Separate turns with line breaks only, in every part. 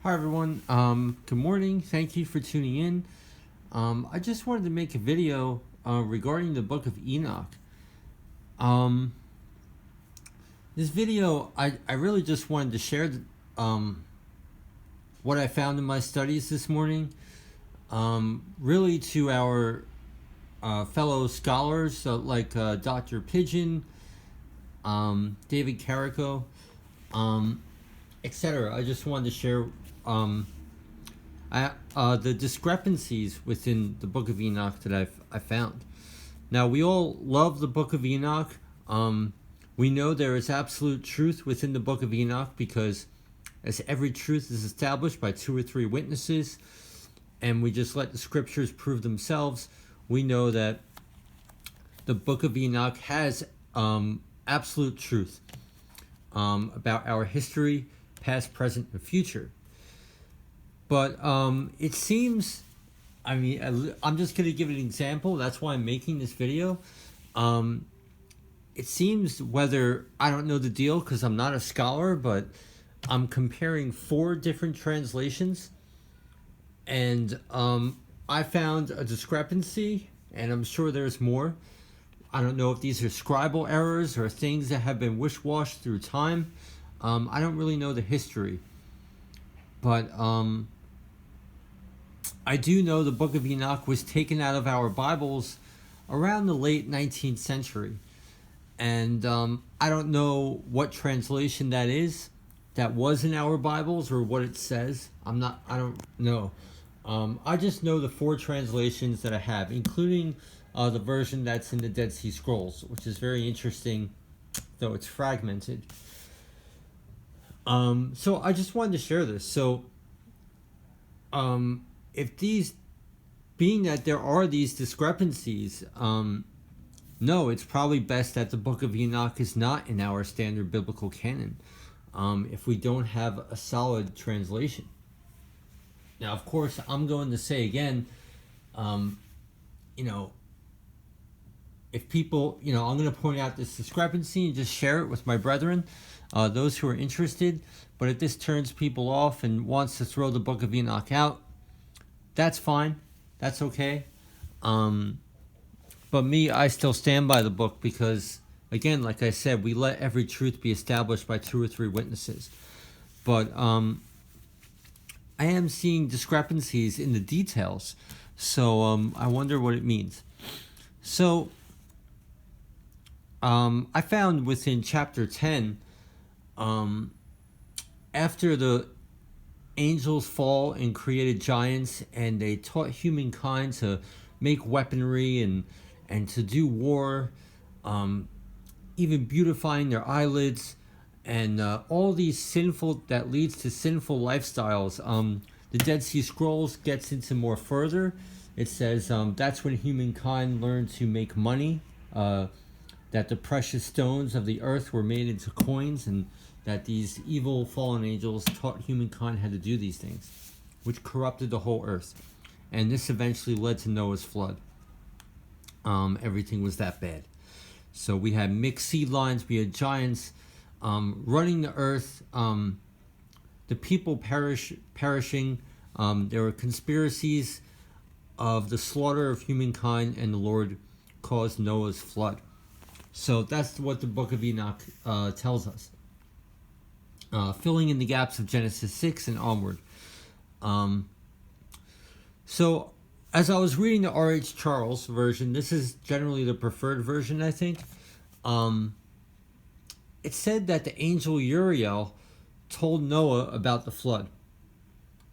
Hi everyone. Good morning. Thank you for tuning in. I just wanted to make a video regarding the book of Enoch. Um, this video, I really just wanted to share what I found in my studies this morning. Really to our fellow scholars like Dr. Pigeon, David Carrico, etc. I just wanted to share the discrepancies within the book of Enoch that I found. Now, we all love the book of Enoch. We know there is absolute truth within the book of Enoch because as every truth is established by 2 or 3 witnesses, and we just let the scriptures prove themselves, we know that the book of Enoch has absolute truth about our history, past, present, and future. But it seems, I'm just going to give an example. That's why I'm making this video. It seems whether, I don't know the deal because I'm not a scholar, but I'm comparing 4 different translations. And I found a discrepancy, and I'm sure there's more. I don't know if these are scribal errors or things that have been wish-washed through time. I don't really know the history. But I do know the book of Enoch was taken out of our Bibles around the late 19th century. And I don't know what translation that is that was in our Bibles or what it says. I don't know. I just know the 4 translations that I have, including the version that's in the Dead Sea Scrolls, which is very interesting, though it's fragmented. So I just wanted to share this. So if these, being that there are these discrepancies, no, it's probably best that the book of Enoch is not in our standard biblical canon if we don't have a solid translation. Now, of course, I'm going to say again, if people, I'm going to point out this discrepancy and just share it with my brethren, those who are interested. But if this turns people off and wants to throw the book of Enoch out, that's fine. That's okay. But me, I still stand by the book because, again, like I said, we let every truth be established by 2 or 3 witnesses. But I am seeing discrepancies in the details. So I wonder what it means. So I found within chapter 10, after the angels fall and created giants, and they taught humankind to make weaponry and to do war, even beautifying their eyelids, and all these sinful, that leads to sinful lifestyles. The Dead Sea Scrolls gets into more further. It says that's when humankind learned to make money, that the precious stones of the earth were made into coins, and that these evil fallen angels taught humankind how to do these things, which corrupted the whole earth. And this eventually led to Noah's flood. Everything was that bad. So we had mixed seed lines, we had giants running the earth, the people perishing. There were conspiracies of the slaughter of humankind, and the Lord caused Noah's flood. So that's what the book of Enoch tells us. Filling in the gaps of Genesis 6 and onward. So as I was reading the R.H. Charles version, this is generally the preferred version, I think. It said that the angel Uriel told Noah about the flood.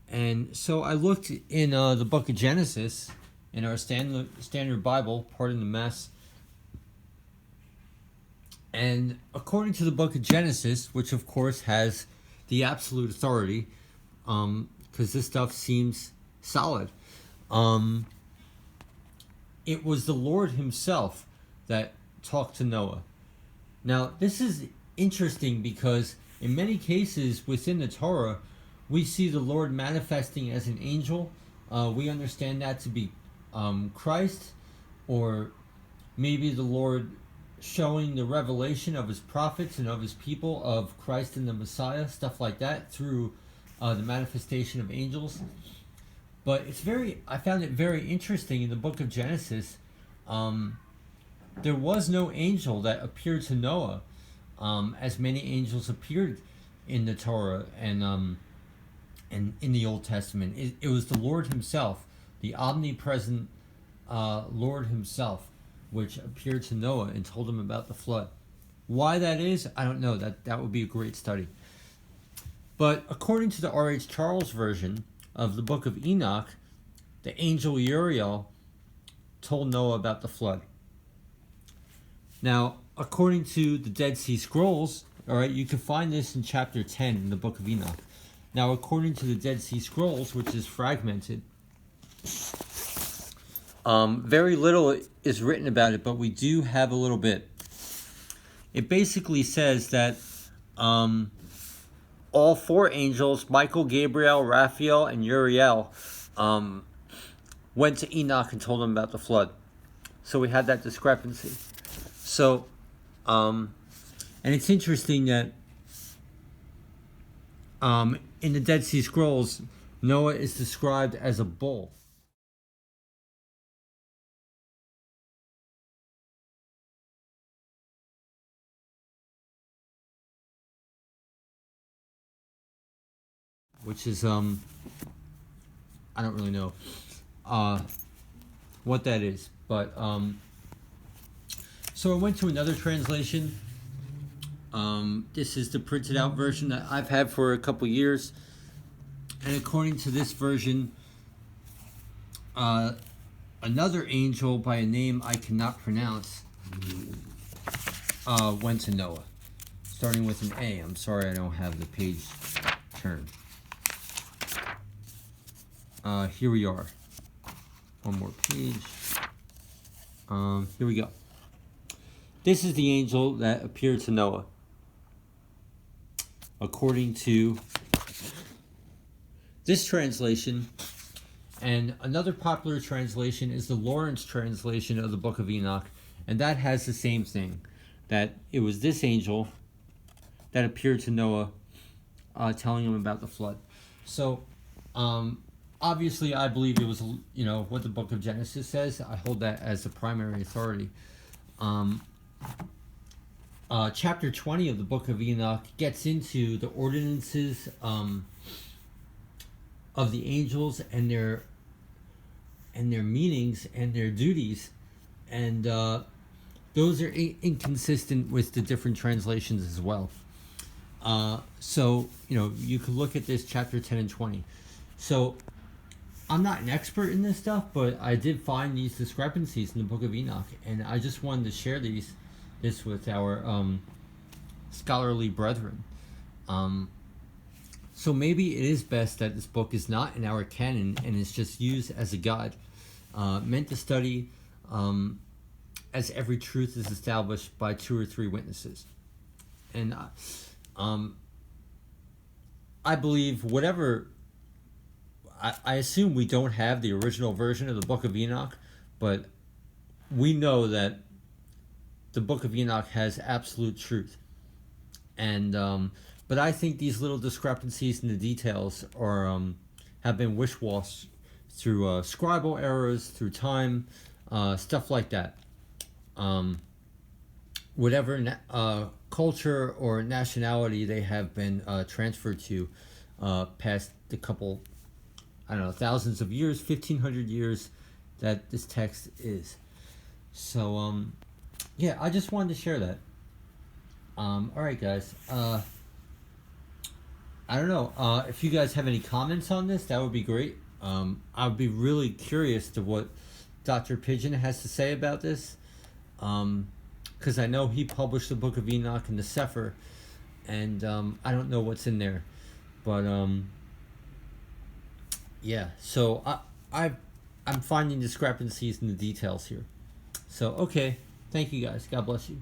And so I looked in the book of Genesis, in our standard Bible, pardon the mess. And according to the book of Genesis, which of course has the absolute authority, because this stuff seems solid, it was the Lord himself that talked to Noah. Now, this is interesting because in many cases within the Torah, we see the Lord manifesting as an angel. We understand that to be Christ, or maybe the Lord showing the revelation of his prophets and of his people of Christ and the Messiah, stuff like that, through the manifestation of angels. But I found it very interesting in the book of Genesis. There was no angel that appeared to Noah, as many angels appeared in the Torah and in the Old Testament. It was the Lord Himself, the omnipresent Lord Himself, which appeared to Noah and told him about the flood. Why that is, I don't know. That would be a great study. But according to the R.H. Charles version of the book of Enoch, the angel Uriel told Noah about the flood. Now, according to the Dead Sea Scrolls, all right, you can find this in chapter 10 in the book of Enoch. Now, according to the Dead Sea Scrolls, which is fragmented, very little is written about it, but we do have a little bit. It basically says that all four angels, Michael, Gabriel, Raphael, and Uriel, went to Enoch and told him about the flood. So we had that discrepancy. So, and it's interesting that in the Dead Sea Scrolls, Noah is described as a bull. Which is, I don't really know what that is. But, so I went to another translation. This is the printed out version that I've had for a couple years. And according to this version, another angel by a name I cannot pronounce went to Noah, starting with an A. I'm sorry I don't have the page turned. Here we are. One more page. Here we go. This is the angel that appeared to Noah. According to this translation, and another popular translation is the Lawrence translation of the book of Enoch, and that has the same thing, that it was this angel that appeared to Noah, telling him about the flood. So, obviously, I believe it was, what the book of Genesis says. I hold that as the primary authority. Chapter 20 of the book of Enoch gets into the ordinances of the angels and their meanings and their duties, and those are inconsistent with the different translations as well. So you can look at this chapter 10 and 20. So I'm not an expert in this stuff, but I did find these discrepancies in the book of Enoch, and I just wanted to share this with our scholarly brethren. So maybe it is best that this book is not in our canon and is just used as a guide, meant to study, as every truth is established by 2 or 3 witnesses. And I believe whatever... I assume we don't have the original version of the book of Enoch, but we know that the book of Enoch has absolute truth. And but I think these little discrepancies in the details are have been wish-washed through scribal errors, through time, stuff like that. Whatever culture or nationality they have been transferred to past the couple, thousands of years, 1,500 years that this text is. So, yeah, I just wanted to share that. Alright, guys. I don't know. If you guys have any comments on this, that would be great. I would be really curious to what Dr. Pigeon has to say about this. Because I know he published the book of Enoch and the Sefer, and I don't know what's in there. But, yeah, so I'm finding discrepancies in the details here. So, okay. Thank you, guys. God bless you.